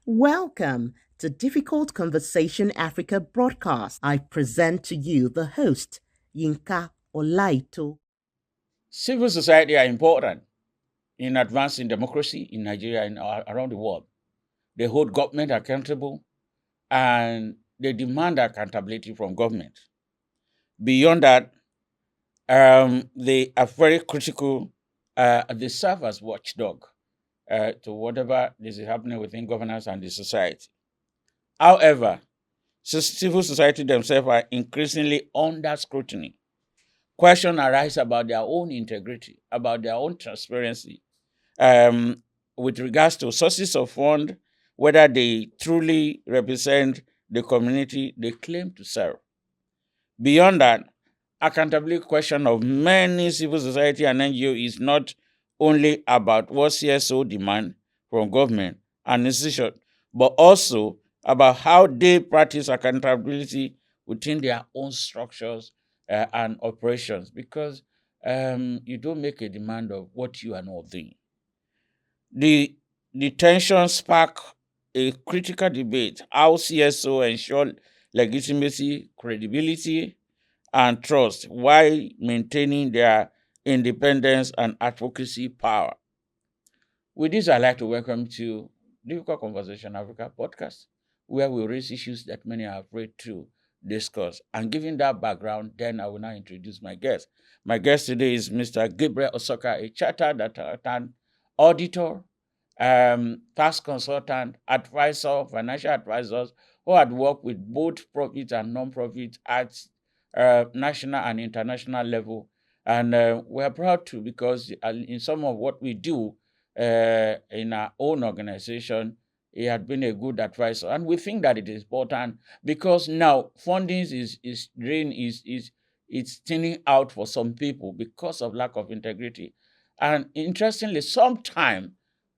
Welcome to Difficult Conversation Africa broadcast. I present to you the host, Yinka Olaito. Civil society are important in advancing democracy in Nigeria and around the world. They hold government accountable and they demand accountability from government. Beyond that, they are very critical. They serve as watchdog to whatever is happening within governance and the society. However, civil society themselves are increasingly under scrutiny. Questions arise about their own integrity, about their own transparency, um, with regards to sources of fund, whether they truly represent the community they claim to serve. Beyond that, accountability question of many civil society and NGO is not only about what CSO demand from government and institutions, but also about how they practice accountability within their own structures and operations. Because you don't make a demand of what you are not doing. The, the tension sparked a critical debate how CSO ensure legitimacy, credibility, and trust while maintaining their independence and advocacy power. With this, I'd like to welcome to Difficult Conversation Africa podcast, where we raise issues that many are afraid to discuss. And given that background, then I will now introduce my guest. My guest today is Mr. Gabriel Osoka, a chartered accountant, auditor, tax consultant, advisor, financial advisors who had worked with both profit and non-profit at national and international level. And we're proud to because in some of what we do in our own organization, he had been a good advisor. And we think that it is important because now funding is drain is it's thinning out for some people because of lack of integrity. And interestingly, sometimes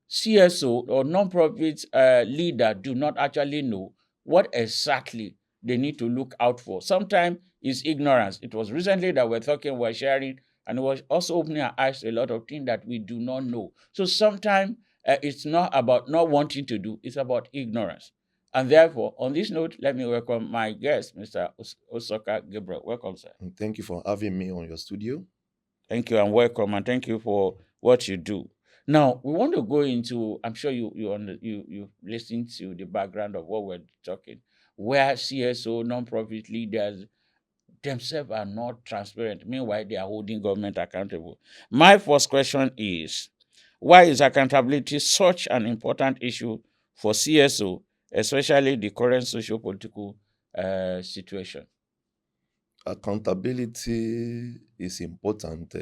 CSO or non-profit leader do not actually know what exactly they need to look out for. Sometimes it's ignorance. It was recently that we're sharing, and it was also opening our eyes to a lot of things that we do not know. So sometimes it's not about not wanting to do, it's about ignorance. And therefore, on this note, let me welcome my guest, Mr. Osoka Gabriel. Welcome, sir. And thank you for having me on your studio. Thank you and welcome, and thank you for what you do. Now we want to go into. I'm sure you listened to the background of what we're talking, where CSO non-profit leaders themselves are not transparent. Meanwhile, they are holding government accountable. My first question is, why is accountability such an important issue for CSO, especially the current socio-political situation? Accountability is important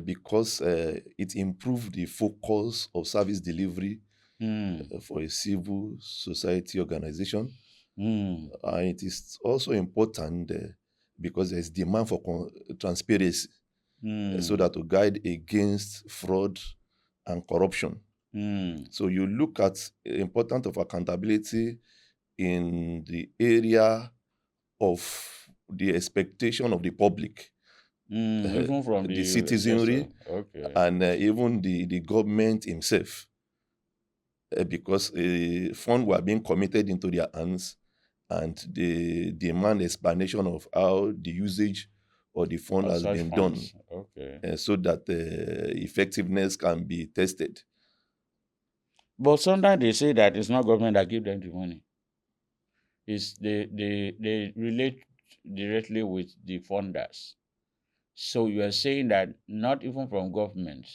because it improves the focus of service delivery for a civil society organization. And it is also important because there is demand for transparency so that to guide against fraud and corruption. So you look at the importance of accountability in the area of the expectation of the public, Even from the citizenry, okay. and even the government himself, because funds were being committed into their hands, and they demand explanation of how the usage of the fund has Such been funds. done, Okay. so that effectiveness can be tested. But sometimes they say that it's not government that give them the money. It's they relate directly with the funders. So you are saying that not even from government,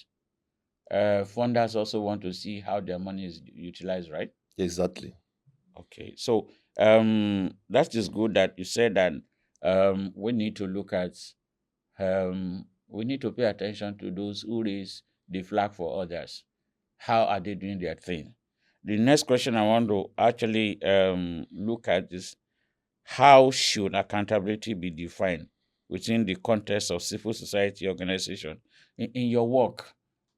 funders also want to see how their money is utilized, right? Exactly. Okay. So that is good that you said that we need to look at we need to pay attention to those who raise the flag for others. How are they doing their thing? The next question I want to actually look at is how should accountability be defined within the context of civil society organization? In your work,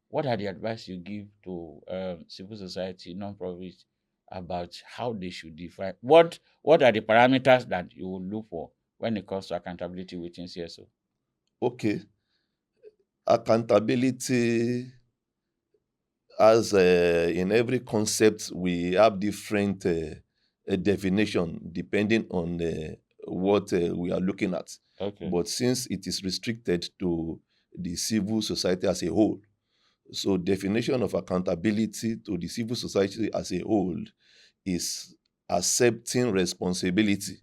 what are the advice you give to civil society, non-profit, about how they should define what are the parameters that you will look for when it comes to accountability within CSO? Okay, accountability, as in every concept, we have different definition depending on what we are looking at. Okay. But since it is restricted to the civil society as a whole, so definition of accountability to the civil society as a whole is accepting responsibility.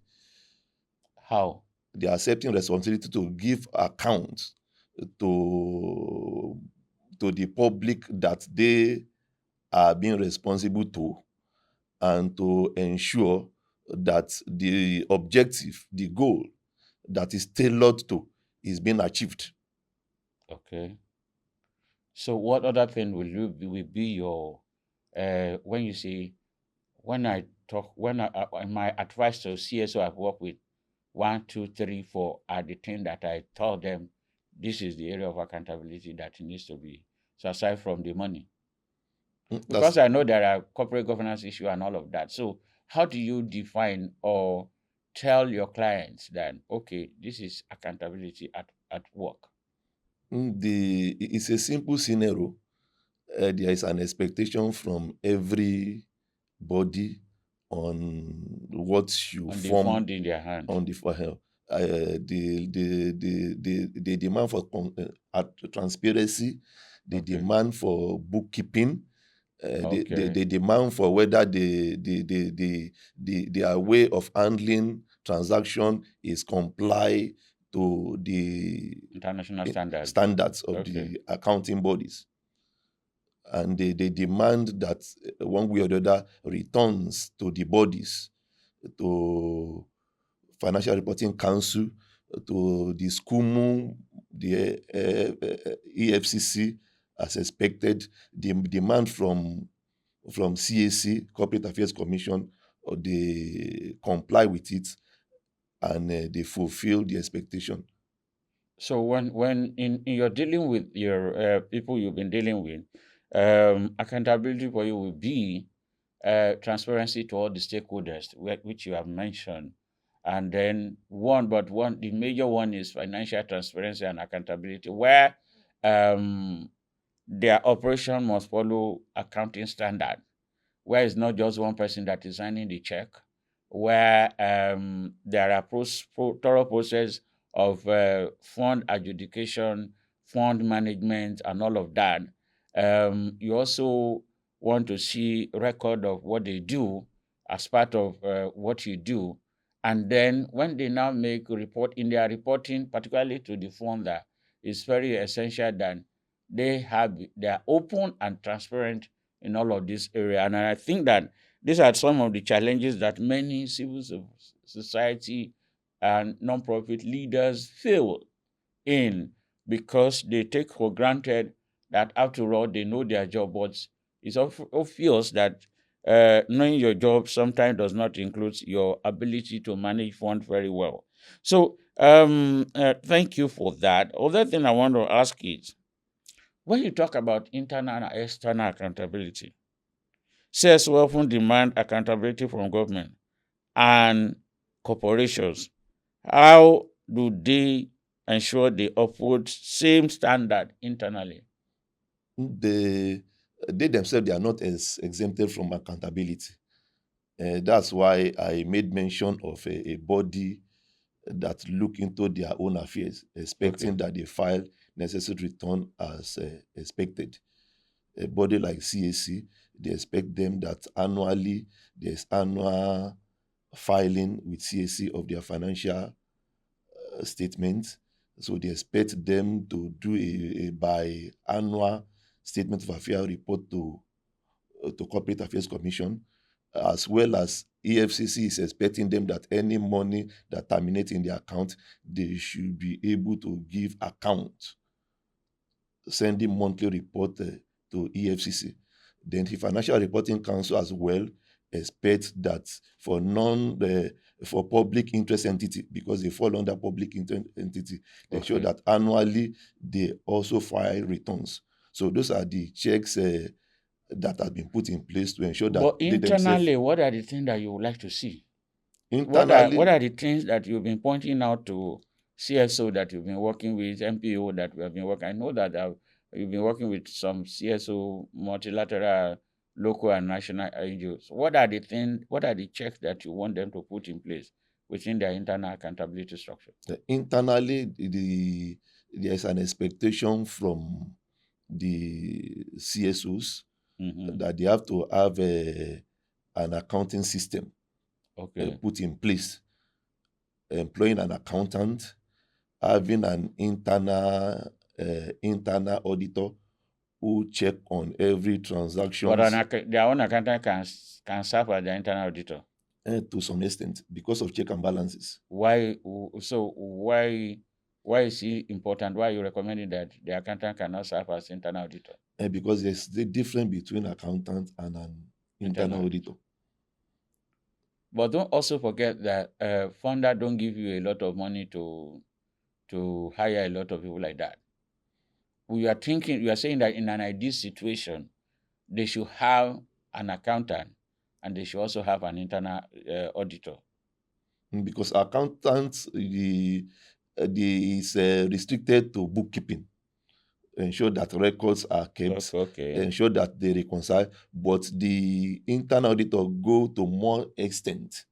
How? They are accepting responsibility to give account to the public that they are being responsible to, and to ensure that the objective, the goal that is tailored to, is being achieved. Okay. So what other thing will be your when you say when I talk when my advice to CSO I've worked with 1, 2, 3, 4 are the thing that I told them this is the area of accountability that needs to be. So aside from the money, That's because I know there are corporate governance issue and all of that. So how do you define or tell your clients that okay, this is accountability at work? it's a simple scenario. There is an expectation from everybody on what you On the form fund in their hand. on the file. The demand for transparency, the Okay. demand for bookkeeping, Okay. the demand for whether their way of handling transaction is comply to the International standard. standards of Okay. the accounting bodies. And they demand that one way or the other returns to the bodies, to Financial Reporting Council, to the SCUMU, the EFCC, as expected. The demand from CAC, Corporate Affairs Commission, they comply with it, and they fulfill the expectation. So when in you're dealing with your people you've been dealing with, accountability for you will be transparency to all the stakeholders, which you have mentioned. And then the major one is financial transparency and accountability, where their operation must follow accounting standard, where it's not just one person that is signing the check, where there are thorough process of fund adjudication, fund management, and all of that. You also want to see record of what they do as part of what you do. And then when they now make report in their reporting, particularly to the funder, it's very essential that they are open and transparent in all of this area. And I think that these are some of the challenges that many civil society and non-profit leaders fail in, because they take for granted that after all they know their job, but it's obvious that knowing your job sometimes does not include your ability to manage funds very well. So thank you for that. Other thing I want to ask is, when you talk about internal and external accountability, CSOs often demand accountability from government and corporations. How do they ensure they uphold same standard internally? They themselves, they are not as exempted from accountability. That's why I made mention of a body that look into their own affairs, expecting Okay. that they file necessary return as expected. A body like CAC, they expect them that annually there's annual filing with CAC of their financial statements. So they expect them to do a biannual statement of affairs report to Corporate Affairs Commission, as well as EFCC is expecting them that any money that terminates in the account, they should be able to give account, sending monthly report to EFCC. Then the Financial Reporting Council as well expects that for public interest entity, because they fall under public interest entity, they show Okay. that annually they also file returns. So those are the checks that have been put in place to ensure that But they themselves internally, what are the things that you would like to see? What internally. are the things that you've been pointing out to CSO that you've been working with, NPO that we have been working. I know that you've been working with some CSO, multilateral, local and national NGOs. What are the things? What are the checks that you want them to put in place within their internal accountability structure? Internally, there is an expectation from the CSOs that they have to have an accounting system put in place, employing an accountant, having an internal auditor who check on every transaction. But their own accountant can serve as the internal auditor. To some extent, because of check and balances. Why? So why is it important? Why are you recommending that the accountant cannot serve as internal auditor? Because there's the difference between accountant and an internal auditor. But don't also forget that funder don't give you a lot of money to hire a lot of people like that. We are saying that in an ideal situation, they should have an accountant and they should also have an internal auditor. Because accountants is restricted to bookkeeping, ensure that records are kept, ensure that they reconcile. But the internal auditor go to more extent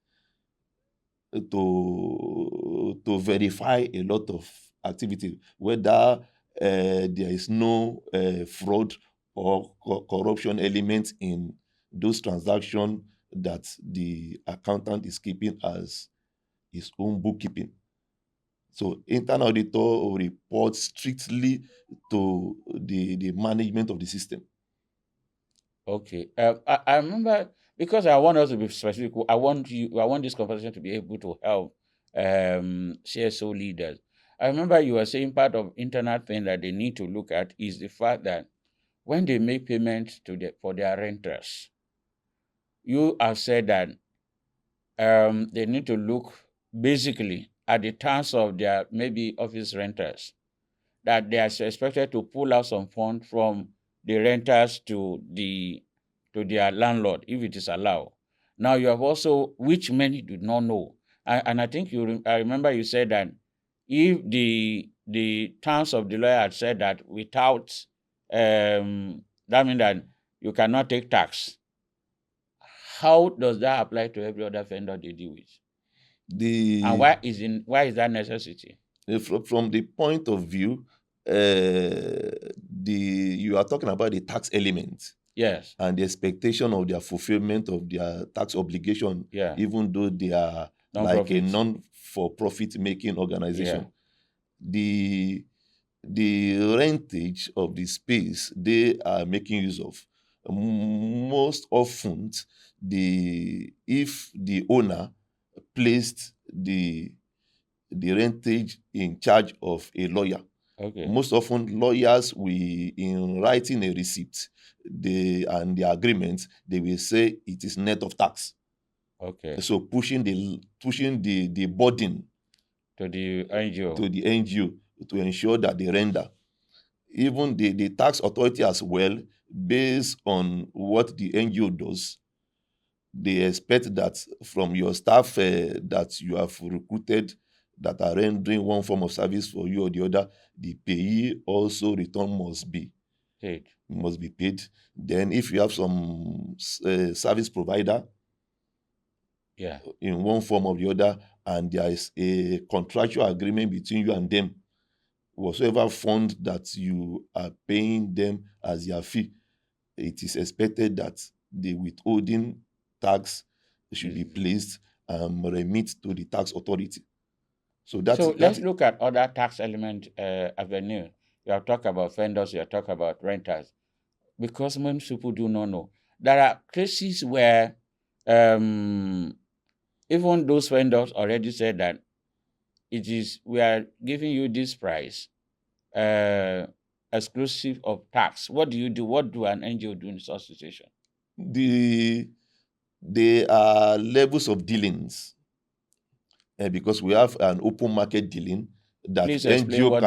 to verify a lot of activity, whether there is no fraud or corruption element in those transactions that the accountant is keeping as his own bookkeeping. So internal auditor reports strictly to the management of the system. Okay. I remember, because I want us to be specific, I want this conversation to be able to help CSO leaders. I remember you were saying part of internal thing that they need to look at is the fact that when they make payments for their renters, you have said that they need to look basically at the terms of their maybe office renters, that they are expected to pull out some funds from the renters to their landlord if it is allowed. Now you have also, which many do not know, and I think I remember you said that if the terms of the lawyer had said that without that means that you cannot take tax. How does that apply to every other vendor they deal with? And why is that necessity? From the point of view, you are talking about the tax element. Yes. And the expectation of their fulfillment of their tax obligation, even though they are like a non-for-profit making organization. The rentage of the space they are making use of, most often, if the owner placed the rentage in charge of a lawyer. Most often, lawyers will, in writing a receipt, and the agreement, they will say it is net of tax. So pushing the burden to the NGO. To ensure that they render. Even the tax authority as well, based on what the NGO does, they expect that from your staff that you have recruited that are rendering one form of service for you or the other, the payee also return must be paid. Then if you have some service provider in one form or the other, and there is a contractual agreement between you and them, whatsoever fund that you are paying them as their fee, it is expected that the withholding tax should be placed and remit to the tax authority. So let's look at other tax element avenue. You have talked about vendors, you have talked about renters, because most people do not know. There are cases where even those vendors already said that we are giving you this price exclusive of tax. What do you do? What do an NGO do in such situation? There are levels of dealings, because we have an open market dealing that NGO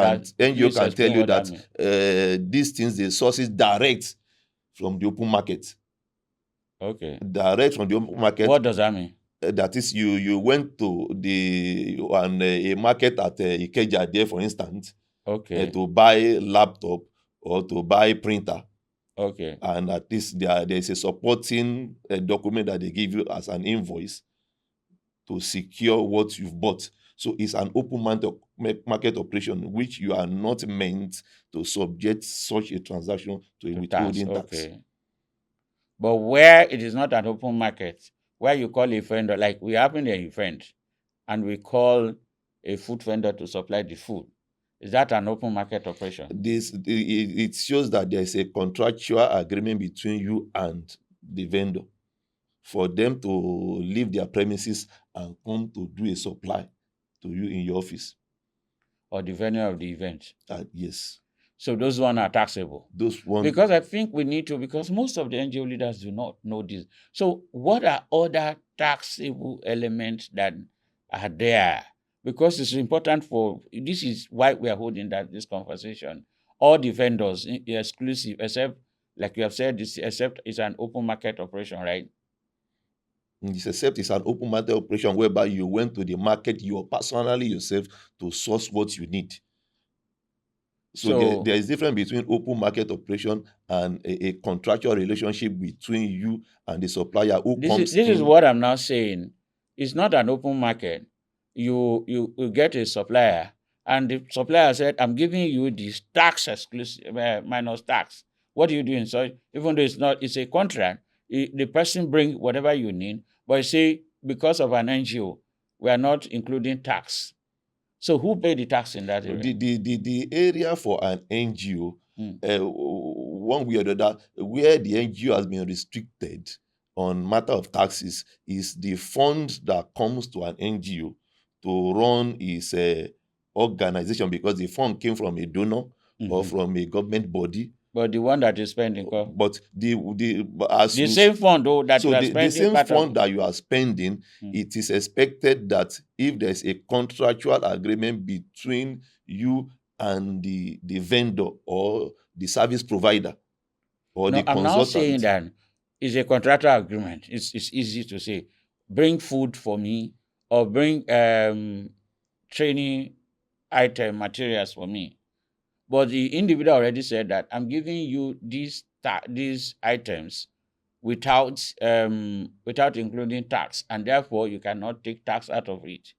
can tell you that these things, the sources direct from the open market. Okay. Direct from the open market. What does that mean? that is, you went to a market at Ikeja there, for instance, Okay. to buy laptop or to buy printer, Okay. and at least there is a supporting document that they give you as an invoice to secure what you've bought. So it's an open market operation, which you are not meant to subject such a transaction to a To tax. withholding tax. Okay. But where it is not an open market, where you call a vendor, like we happen an event, and we call a food vendor to supply the food, is that an open market operation? It shows that there's a contractual agreement between you and the vendor for them to leave their premises and come to do a supply to you in your office. Or the venue of the event? Yes. So those one are taxable. Those one, Because I think we need to, because most of the NGO leaders do not know this. So what are other taxable elements that are there? Because it's important this is why we are holding this conversation. All the vendors, exclusive, except, like you have said, except it's an open market operation, right? except it's an open market operation whereby you went to the market personally yourself to source what you need. So there is difference between open market operation and a contractual relationship between you and the supplier who This is what I'm now saying. It's not an open market. You get a supplier, and the supplier said, "I'm giving you this tax exclusive minus tax." What are you doing? So even though it's a contract, the person bring whatever you need, but you say because of an NGO, we are not including tax. So who pay the tax in that area? The area for an NGO, Mm. one way or the other, where the NGO has been restricted on matter of taxes, is the fund that comes to an NGO to run its organization, because the fund came from a donor or from a government body. But the one that is spending, but same fund though that you are the spending, same fund that you are spending, it is expected that if there's a contractual agreement between you and the vendor or the service provider or the I'm now saying consultant. that it's a contractual agreement. It's easy to say, bring food for me or bring training item materials for me. But the individual already said that I'm giving you these items without including tax, and therefore you cannot take tax out of it.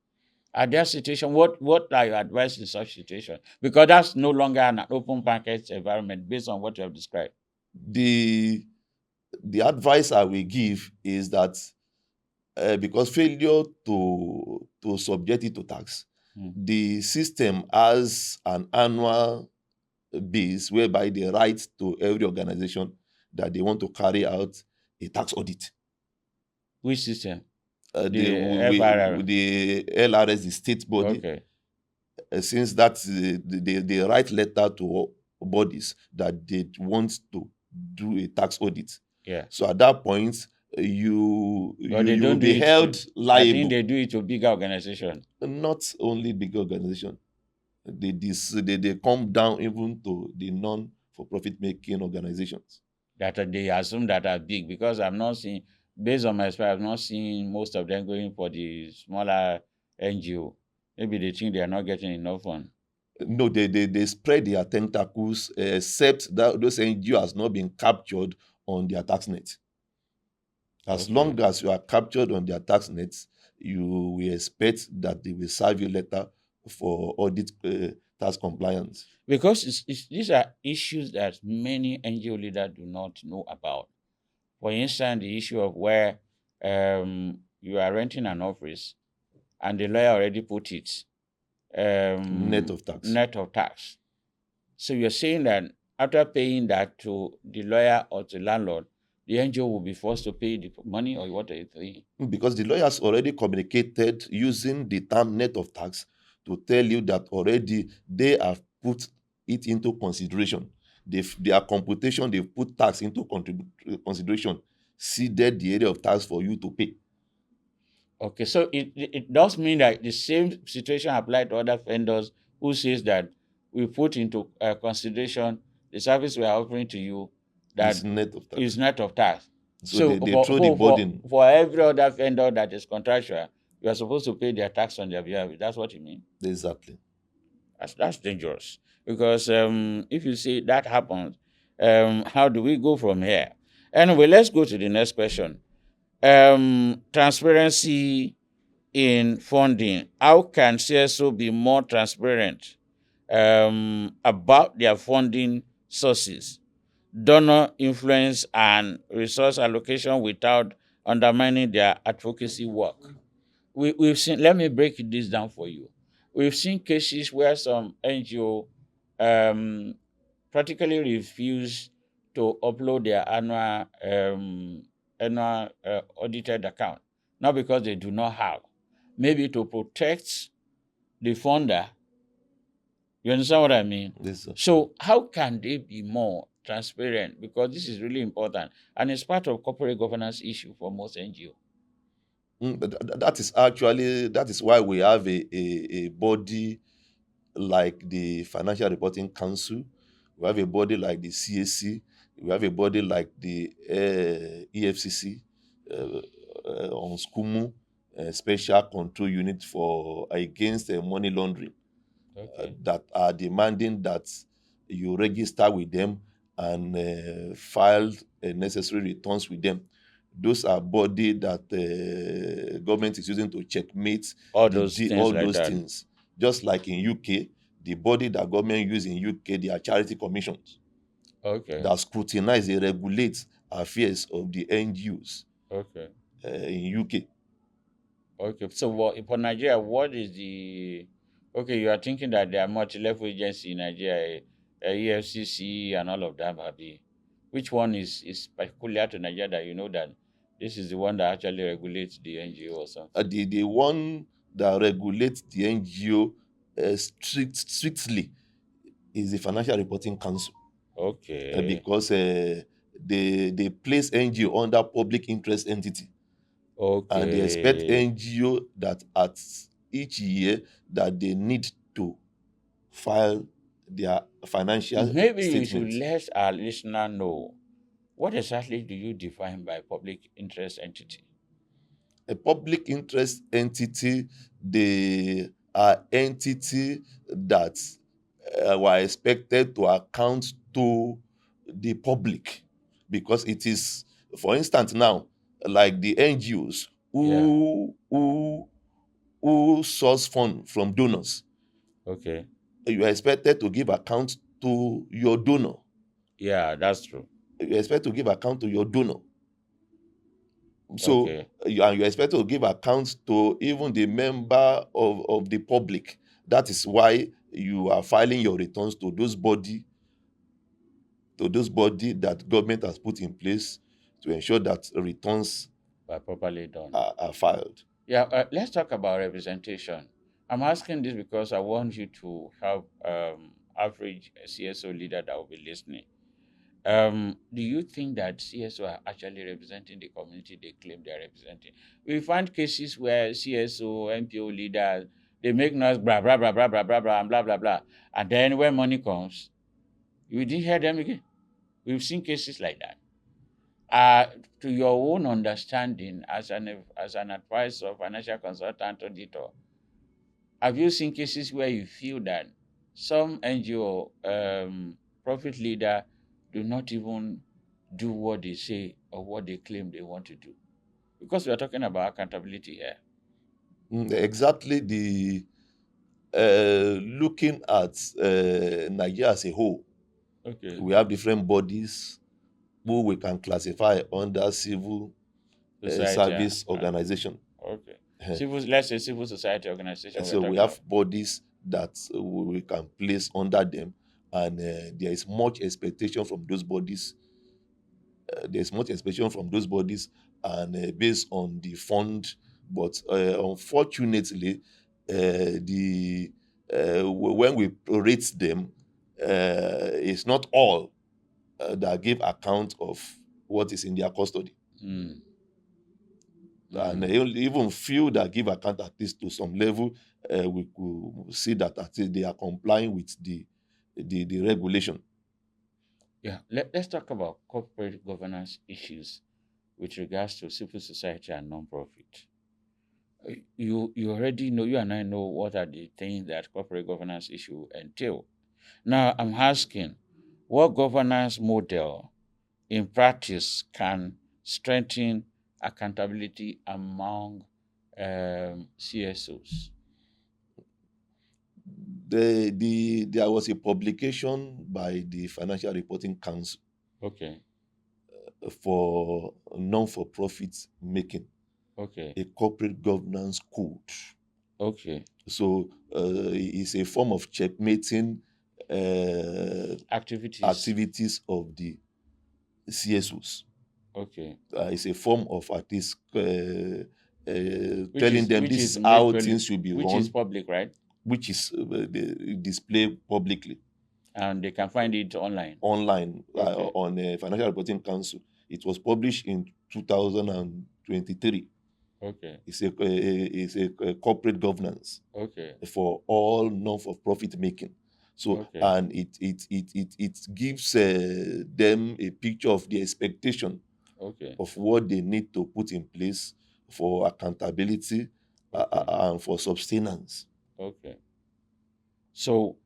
At that situation, what are your advice in such situation? Because that's no longer an open market environment based on what you have described. The advice I will give is that because failure to subject it to tax, the system has an annual base whereby they write to every organization that they want to carry out a tax audit. Which system? The FRR. The LRS, the state body. Okay. Since that's they write letter to bodies that they want to do a tax audit. Yeah. So at that point, you will be held liable. I think they do it to bigger organization. Not only big organization. They come down even to the non-for-profit making organizations. That they assume that are big, because I'm not seeing, based on my experience, I'm not seeing most of them going for the smaller NGO. Maybe they think they are not getting enough fund. No, they spread their tentacles, except that those NGO has not been captured on their tax net. As long as you are captured on their tax nets, you will expect that they will serve you letter for audit tax compliance. Because these are issues that many NGO leaders do not know about. For instance, the issue of where you are renting an office and the lawyer already put it net of tax. So you're saying that after paying that to the lawyer or to the landlord, the NGO will be forced to pay the money, or what are you saying? Because the lawyers already communicated using the term net of tax to tell you that already they have put it into consideration. Their computation, they've put tax into consideration, seeded the area of tax for you to pay. Okay, so it does mean that the same situation applied to other vendors who says that we put into consideration the service we are offering to you that is net of tax. Is net of tax. So So they throw the burden. for every other vendor that is contractual, you are supposed to pay their tax on their behalf. That's what you mean. Exactly. That's dangerous because if you see that happens, how do we go from here? Anyway, let's go to the next question. Transparency in funding. How can CSO be more transparent about their funding sources, donor influence, and resource allocation without undermining their advocacy work? We've seen, let me break this down for you. We've seen cases where some NGO um, practically refuse to upload their annual audited account, not because they do not have, maybe to protect the funder. You understand what I mean? Yes, sir. So how can they be more transparent? Because this is really important, and it's part of corporate governance issue for most NGO. But that is why we have a body like the Financial Reporting Council. We have a body like the CAC. We have a body like the EFCC on SCUMU, Special Control Unit for against money laundering, Okay. that are demanding that you register with them and file necessary returns with them. Those are body that government is using to checkmate All those things all like those that. things. Just like in UK, the body that government use in UK, they are charity commissions Okay. that scrutinize, they regulate affairs of the NGOs Okay. in UK. Okay. So what for Nigeria, what is the okay, you are thinking that there are multi-level agency in Nigeria, EFCC and all of them, Abi. Which one is peculiar to Nigeria that you know that this is the one that actually regulates the NGO or something? The one that regulates the NGO strictly is the Financial Reporting Council, Okay. because they place NGO under public interest entity, and they expect Okay. NGO that at each year that they need to file their financial Maybe you should statements. let our listener know what exactly do you define by public interest entity? A public interest entity, they are entity that were expected to account to the public, because it is, for instance, now, like the NGOs Yeah. who source fund from donors. Okay. You are expected to give account to your donor. Yeah, that's true. You expect to give account to your donor. So Okay. you expect to give account to even the member of the public. That is why you are filing your returns to those body that government has put in place to ensure that returns But properly done. are filed. Yeah, let's talk about representation. I'm asking this because I want you to have average CSO leader that will be listening. Do you think that CSO are actually representing the community they claim they're representing? We find cases where CSO, NPO leaders, they make noise, blah, blah, blah, blah, blah, blah, blah, and blah, blah, blah. And then when money comes, you didn't hear them again. We've seen cases like that. To your own understanding as an advisor, financial consultant, auditor, have you seen cases where you feel that some NGO profit leader do not even do what they say or what they claim they want to do? Because we are talking about accountability here. Exactly. The looking at Nigeria as a whole, Okay. we have different bodies who we can classify under civil Society. service organization. Okay. Let's say civil society organization we're So we talking about. have bodies that we can place under them, and there is much expectation from those bodies. There's much expectation from those bodies, and based on the fund. But unfortunately, the when we rate them, it's not all that give account of what is in their custody. Mm. And Mm. even few that give account, at least to some level, we could see that at least they are complying with the regulation. Yeah. Let's talk about corporate governance issues with regards to civil society and non-profit. You already know, you and I know what are the things that corporate governance issue entail. Now I'm asking, what governance model in practice can strengthen accountability among CSOs? There was a publication by the Financial Reporting Council Okay, for non-for-profit making okay, a corporate governance code. okay. So it's a form of checkmating Activities. activities of the CSOs. Okay. It's a form of at least Which telling is them which this is is how made things should be which is run, public, right? which is displayed publicly And they can find it online. online Okay. on Financial Reporting Council. It was published in 2023. Okay. It's a corporate governance Okay. for all non-for-profit making. So Okay. and it gives them a picture of the expectation Okay. of what they need to put in place for accountability Okay. and for sustenance. Okay. So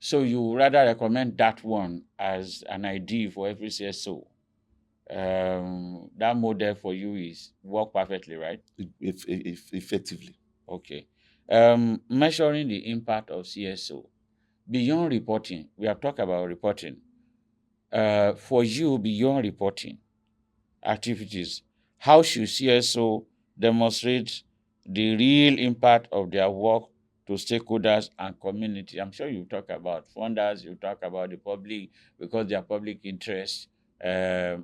so you rather recommend that one as an idea for every CSO. That model for you is work perfectly, right? Effectively. Okay. Measuring the impact of CSO beyond reporting. We have talked about reporting. For you, beyond reporting activities, how should CSO demonstrate the real impact of their work to stakeholders and community? I'm sure you talk about funders, you talk about the public because they are public interest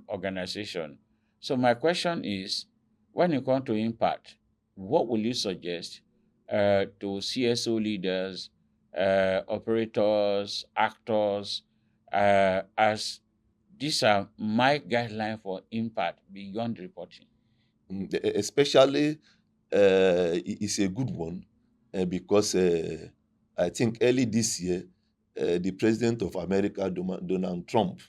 organization. So my question is, when you come to impact, what will you suggest to CSO leaders, operators, actors, as these are my guidelines for impact beyond reporting? Especially it's a good one because I think early this year, the president of America, Donald Trump,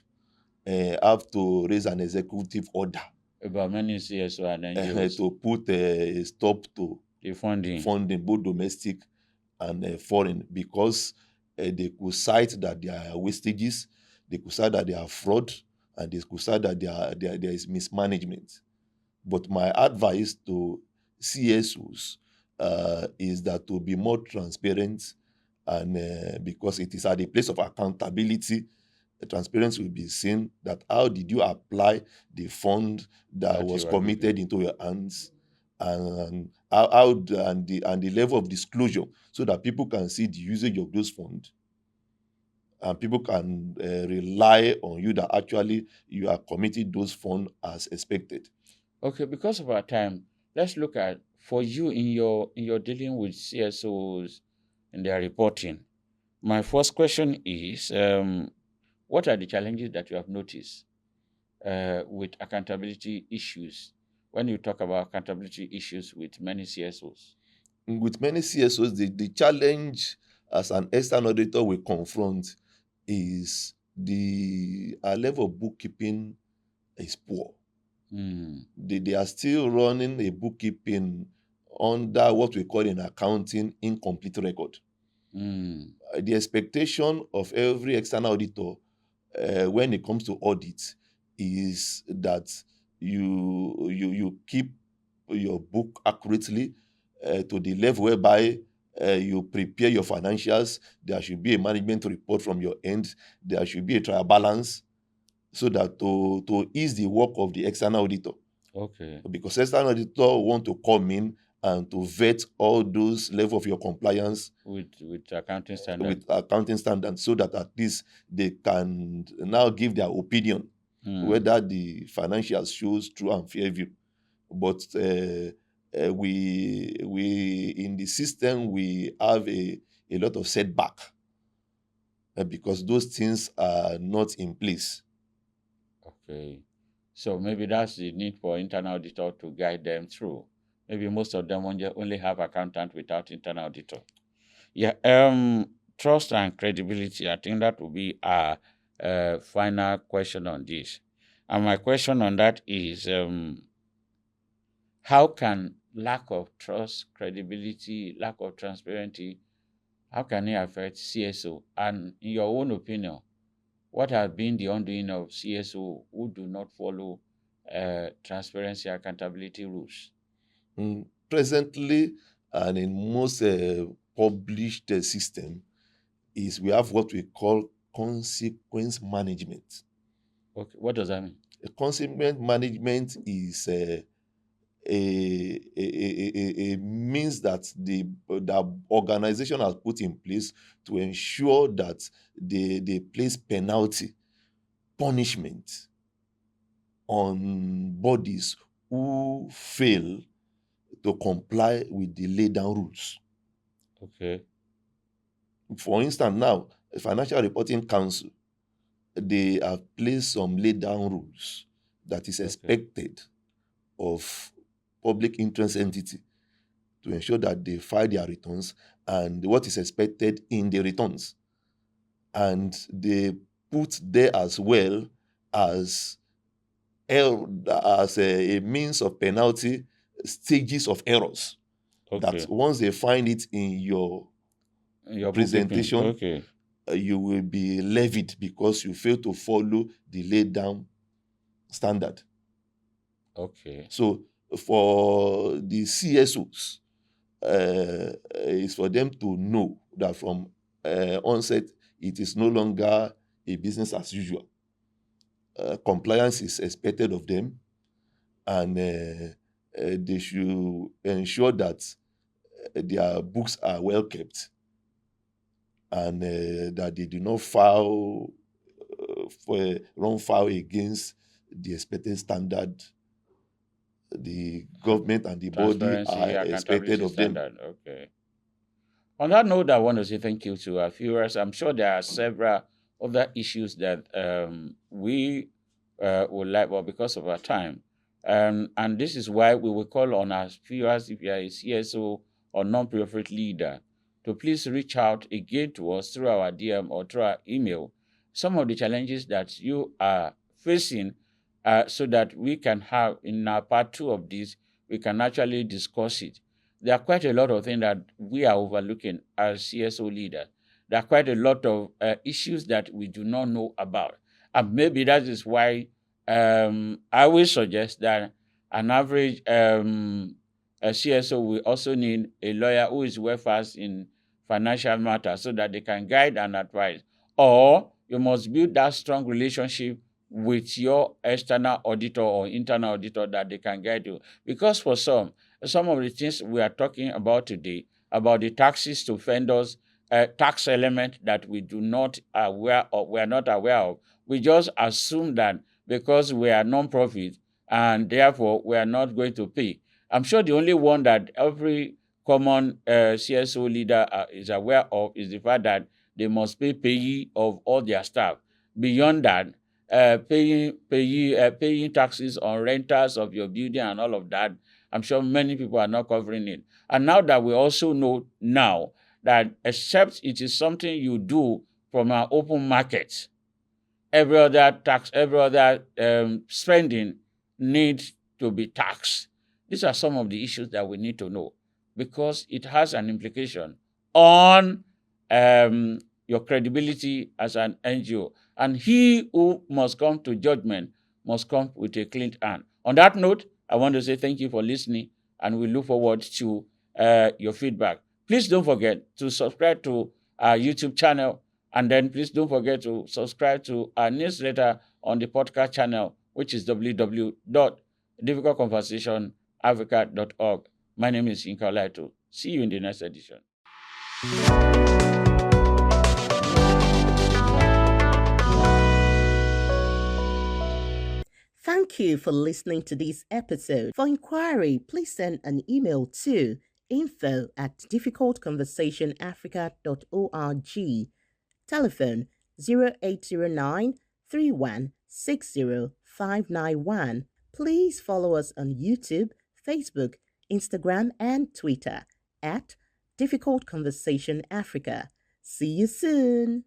have to raise an executive order About many CSO and NGOs, to put a stop to the funding. funding, both domestic and foreign, because they could cite that there are wastages, they could cite that there are fraud, and they could cite that there is mismanagement. But my advice to CSOs is that to be more transparent, and because it is at the place of accountability, the transparency will be seen that how did you apply the fund that That was you are given. committed into your hands, and and the level of disclosure, so that people can see the usage of those funds, and people can rely on you that actually you are committing those funds as expected. Okay, because of our time, let's look at for you in your dealing with CSOs and their reporting. My first question is, what are the challenges that you have noticed with accountability issues when you talk about accountability issues with many CSOs? With many CSOs, the challenge as an external auditor we confront is the our level of bookkeeping is poor. Mm, They are still running a bookkeeping under what we call in accounting incomplete record. mm, The expectation of every external auditor when it comes to audit is that you keep your book accurately to the level whereby you prepare your financials. There should be a management report from your end. There should be a trial balance, so that to ease the work of the external auditor, okay. because external auditor want to come in and to vet all those level of your compliance With accounting standard. with accounting standards, so that at least they can now give their opinion Mm. whether the financials shows true and fair view. But we in the system we have a lot of setback because those things are not in place. Okay. So maybe that's the need for internal auditor to guide them through. Maybe most of them only have accountant without internal auditor. Yeah. Trust and credibility. I think that will be our final question on this. And my question on that is, how can lack of trust, credibility, lack of transparency, how can it affect CSO? And in your own opinion, what has been the undoing of CSO who do not follow transparency accountability rules? Presently, and in most published system, is we have what we call consequence management. Okay, what does that mean? Consequence management is a means that the organization has put in place to ensure that they place penalty, punishment on bodies who fail to comply with the laid down rules. Okay. For instance, now, Financial Reporting Council, they have placed some laid down rules that is expected of public interest entity to ensure that they file their returns and what is expected in the returns. And they put there as well as a means of penalty stages of errors. Okay. That once they find it in your presentation, okay, you will be levied because you fail to follow the laid down standard. okay, So for the CSOs, is for them to know that from onset, it is no longer a business as usual. Compliance is expected of them, and they should ensure that their books are well kept and that they do not run foul against the expected standard the government and the body transparency, are expected accountability of them. standard. Okay. On that note, I want to say thank you to our viewers. I'm sure there are several other issues that we would like, but because of our time, and this is why we will call on our viewers, if you are a CSO or non-profit leader, to please reach out again to us through our DM or through our email. Some of the challenges that you are facing, so that we can have in our part 2 of this, we can actually discuss it. There are quite a lot of things that we are overlooking as CSO leaders. There are quite a lot of issues that we do not know about. And maybe that is why I will suggest that an average a CSO will also need a lawyer who is well versed in financial matters so that they can guide and advise. Or you must build that strong relationship with your external auditor or internal auditor that they can guide you. Because for some of the things we are talking about today, about the taxes to vendors, tax element that we do not aware of, we are not aware of, we just assume that because we are non-profit and therefore we are not going to pay. I'm sure the only one that every common CSO leader is aware of is the fact that they must pay payee of all their staff. Beyond that, paying taxes on rentals of your building and all of that, I'm sure many people are not covering it. And now that we also know now that except it is something you do from an open market, every other tax, every other spending needs to be taxed. These are some of the issues that we need to know because it has an implication on your credibility as an NGO. And he who must come to judgment must come with a clean hand. On that note, I want to say thank you for listening, and we look forward to your feedback. Please don't forget to subscribe to our YouTube channel, and then please don't forget to subscribe to our newsletter on the podcast channel, which is www.difficultconversationafrica.org. My name is Yinka Olaito. See you in the next edition. Thank you for listening to this episode. For inquiry, please send an email to info@difficultconversationafrica.org. Telephone 0809 591. Please follow us on YouTube, Facebook, Instagram, and Twitter at Difficult Conversation Africa. See you soon.